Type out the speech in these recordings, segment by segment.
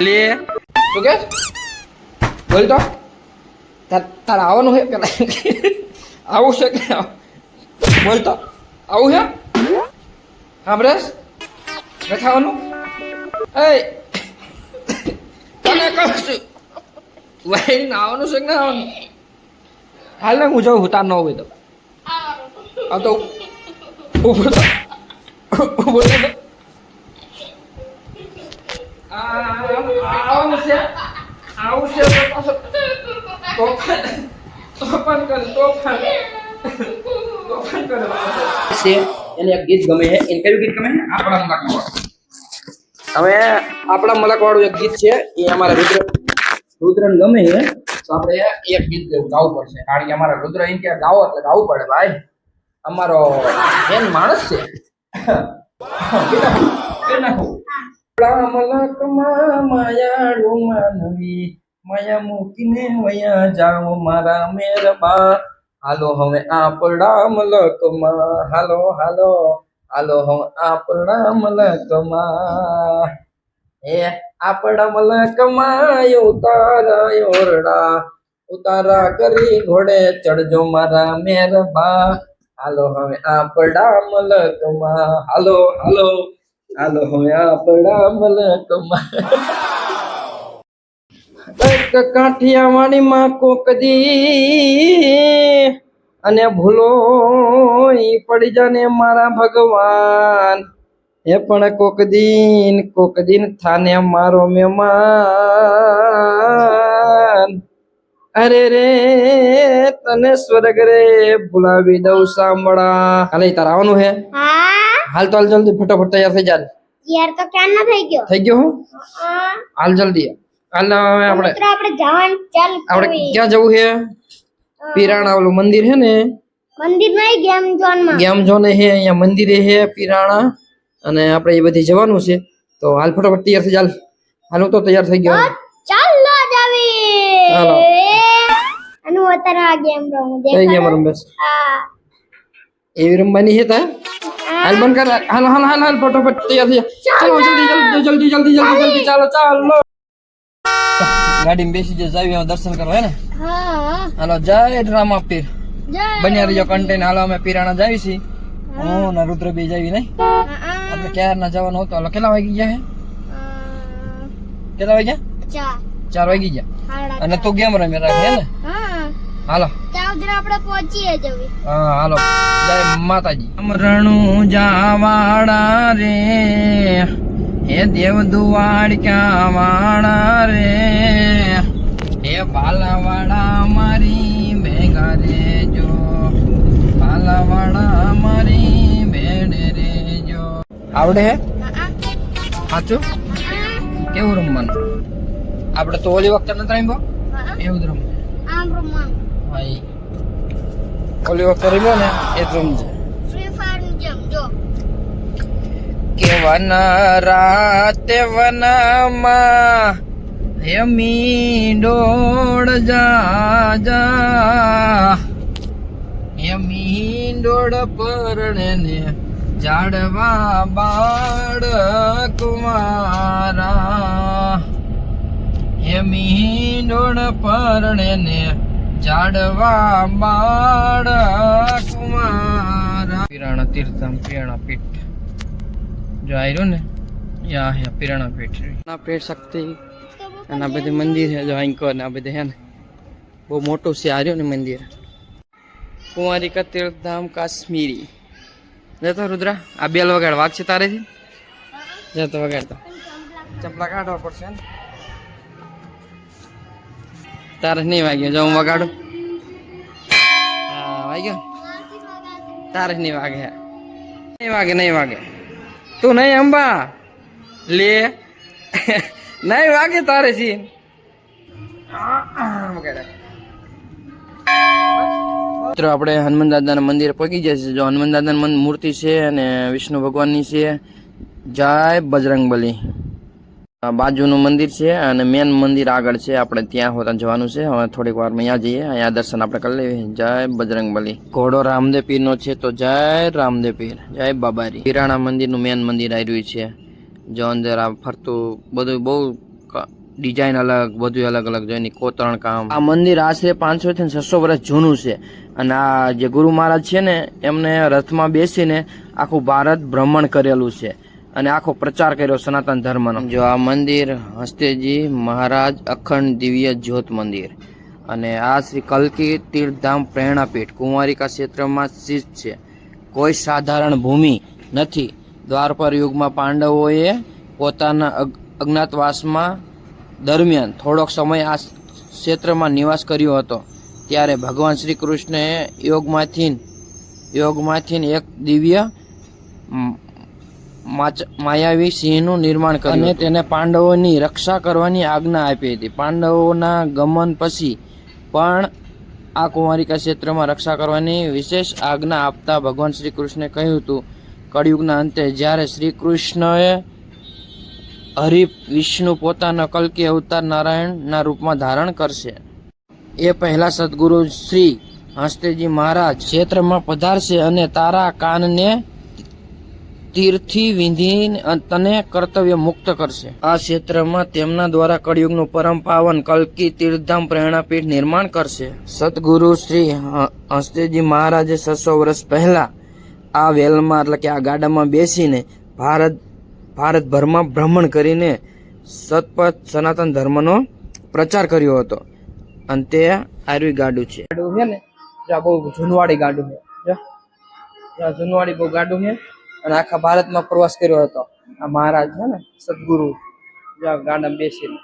લે શું કે બોલ તો તારે આવવાનું હે પેલા આવું છે કે બોલ તો આવું હે સાંભળેશ નથી આવવાનું એ તને કહું છું વહી આવવાનું છે કે ના આવવાનું હાલ ને હું જાઉં તાર ન હોય તો આ તો ઉભો તો ઉભો તો આવું છે તો પાછો તોફાન કરે છે એને એક ગીત ગમે છે એને કયું ગીત ગમે છે આપણા મલક હવે આપણા મલક વાળું એક ગીત છે એ અમારા રુદ્રને ગમે છે તો આપણે એક ગીત ગાવું પડશે કારણ કે અમારા રુદ્ર એમ કે ગાવો એટલે ગાવું પડે ભાઈ અમારો બેન માણસ છે મલકમાં માયાળું માનવી માયા મૂકીને વયા જાઓ મારા મેરબા હાલો હવે આપણા મલકમાં હાલો હવે આપણા મલકમાં એ આપણા મલકમાં ઉતારા કરી ઘોડે ચડજો મારા મેરબા હાલો હવે આપણા મલકમાં હાલો હવે આપણા મલકમાં એક કાઠિયાવાડીમાં કોક દી અને ભૂલો પડી જાને મારા ભગવાન એ પણ કોક દિન થાને મારો મહેમાન અરે રે તને સ્વર્ગ રે ભૂલાવી દઉં સાંભળા હાલે તાર આવવાનું હે હાલ તો હાલ જલ્દી ફટાફટ તૈયાર થઈ જા યાર તો ક્યાં ના થઈ ગયો હું હાલ જલ્દી હાલ હવે આપણે જવાનું ચાલ આપણે ક્યાં જવું છે પીરાણા ઓલું મંદિર છે ને મંદિર નહીં ગેમ ઝોન હે અહીંયા મંદિરે હે પીરાણા અને આપણે એ બધી જવાનું છે તો હાલ ફટાફટ તૈયાર થઈ ચાલ હાલ હું તો તૈયાર થઈ ગયો ચાલ લો જાવી હાલો અનુ અત્યારે આ ગેમ રમું કઈ ગેમ રમબસ એવી રમવાની છે તા હાલ બંધ કર હાલ ફટાફટ તૈયાર થઈ ચાલો જલ્દી ચાલો ગાડીમાં બેસી જાવી દર્શન કરવા હે ને હા હાલો જય રામા પીર બન્યા રહીજો કન્ટેન હાલો અમે પીરાણા જાવી છી હું ને રુદ્ર બી જાવી નહીં આપણે ક્યારે ના જવાનું હતું હાલો કેટલા વાગી ગયા હે 4 વાગી ગયા અને તું ગેમ રમી રાખે હે ને હાલો આપણે પહોંચીએ જવી હા હાલો જય માતાજી અમરણું જાવાડા રે હે દેવ દુવાડ ક્યાં વાળા રે હે બાલાવાડા મારી ભેગા રેજો બાલાવાડા મારી ભેડે રેજો આવડે હે સાચું કેવું રમવાનું આપણે તો ઓલી વખતે નથી રમ્યો એવું જ રમવું ભાઈ ઓલી વખતે રમ્યો ને એ જ રમજે કે વન રાતે વનમાં યમી ડોળ જા યમી ડોળ પરણે ને જાડવા બાળ કુમારા યમી ડોળ પરણે ને જાડવા બાળ કુમારા પીરાણા તીર્થમ પીરાણા પીઠ जो आयरो ने यहाँ है पीराणा पेट पेट शक्ति અને આ બધું મંદિર છે જો અહીં ને આ બધું હે ને બહુ મોટું છે આર્યો ને મંદિર કુંવારી કા તીર્થધામ કાશ્મીરી જતો રુદ્રા આ બેલ વગાડ વાગશે તારેથી જતો વગાડતો ચપલા કાઢવા પડશે ને તારે નહીં વાગ્યો જો હું વગાડું હા વાગ્યો તારે નહીં વાગે નહીં વાગે તું નહીં અંબા લે નહીં વાગે તારે છી મિત્રો આપણે હનુમાન દાદાના મંદિરે પહોંચી જશે જો હનુમાન દાદાની મૂર્તિ છે અને વિષ્ણુ ભગવાનની છે જય બજરંગબલી બાજુનું મંદિર છે અને મેન મંદિર આગળ છે આપણે ત્યાં હોતા જવાનું છે હવે થોડીક વારમાં અહીંયા જઈએ અહીંયા દર્શન આપણે કરી લઈએ જય બજરંગબલી ઘોડો રામદેવ પીરનો છે તો જય રામદેવ પીર જય બાબારી પીરાણા મંદિરનું મેન મંદિર આવ્યું છે જો અંદર આ ફરતું બધું બહુ ડિઝાઇન અલગ, બધું અલગ અલગ જો એની કોતરણ કામ. આ મંદિર આશરે 500 થી 600 વર્ષ જૂનું છે. અને આ જે ગુરુ મહારાજ છે ને એમને રથમાં બેસીને આખું ભારત ભ્રમણ કરેલું છે અને આખો પ્રચાર કર્યો સનાતન ધર્મનો. જો આ મંદિર હસ્તેજી મહારાજ અખંડ દિવ્ય જ્યોત મંદિર, અને આ શ્રી કલ્કી તીર્થધામ પ્રેરણાપીઠ કુંવારિકા ક્ષેત્રમાં સ્થિત છે. કોઈ સાધારણ ભૂમિ નથી. દ્વાપર યુગમાં પાંડવોએ પોતાના અજ્ઞાતવાસમાં દરમિયાન થોડોક સમય આ ક્ષેત્રમાં નિવાસ કર્યો હતો. ત્યારે ભગવાન શ્રી કૃષ્ણએ યોગમાંથી એક દિવ્ય માયાવી સિંહનું નિર્માણ કર્યું અને તેને પાંડવોની રક્ષા કરવાની આજ્ઞા આપી હતી. પાંડવોના ગમન પછી પણ આ કુંવારિકા ક્ષેત્રમાં રક્ષા કરવાની વિશેષ આજ્ઞા આપતા ભગવાન શ્રી કૃષ્ણે કહ્યું હતું, કળિયુગના અંતે જ્યારે શ્રી કૃષ્ણએ હરિ વિષ્ણુ પોતાના કલ્કી અવતાર નારાયણના રૂપમાં ધારણ કરશે એ પહેલા સદગુરુ શ્રી હસ્તેજી મહારાજ ક્ષેત્રમાં પધારશે અને તારા કાનને તીરથી વીંધીને તને કર્તવ્ય મુક્ત કરશે. આ ક્ષેત્રમાં તેમના દ્વારા કળિયુગનું પરમ પાવન કલ્કી તીર્થધામ પ્રેરણાપીઠ નિર્માણ કરશે. સદગુરુ શ્રી હસ્તેજી મહારાજે 600 વર્ષ પહેલા આ વેલમાં એટલે કે આ ગાડામાં બેસીને ભારતભરમાં ભ્રમણ કરીને સતપથ સનાતન ધર્મનો પ્રચાર કર્યો હતો. અને તે આરવી ગાડું છે. ગાડું છે ને જો આ બહુ જૂનવાડી ગાડું છે. જો આ જૂનવાડી બહુ ગાડું છે અને આખા ભારતમાં પ્રવાસ કર્યો હતો આ મહારાજ છે ને સદગુરુ. જો આ ગાડામાં બેસીને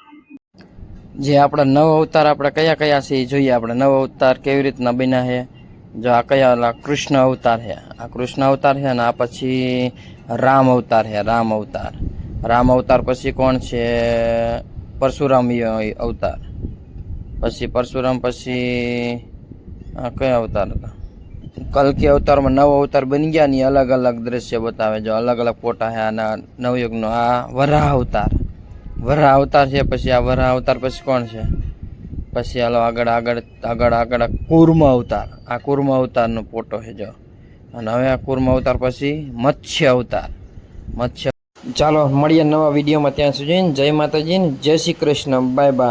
જે આપણા નવ અવતાર આપણે કયા કયા છે એ જોઈએ. આપણે નવ અવતાર કેવી રીતના બન્યા છે. જો આ કયા કૃષ્ણ અવતાર છે, આ કૃષ્ણ અવતાર છે ને આ પછી રામ અવતાર છે. રામ અવતાર પછી કોણ છે? પરશુરામ અવતાર. પછી પરશુરામ પછી કયા અવતાર હતા? કલ્કી અવતારમાં 9 અવતાર બની ગયા ને અલગ અલગ દ્રશ્ય બતાવે. જો અલગ અલગ ફોટા છે આના નવયુગનો. આ વરાહ અવતાર છે. પછી આ વરાહ અવતાર પછી કોણ છે? પછી હાલો આગળ કુર્મ અવતાર. આ કુર્મ અવતારનો ફોટો છે જો. અને હવે આ કુર્મ અવતાર પછી મત્સ્ય અવતાર. ચાલો મળીએ નવા વિડીયોમાં. ત્યાં સુધી જય માતાજી, જય શ્રી કૃષ્ણ, બાય બાય.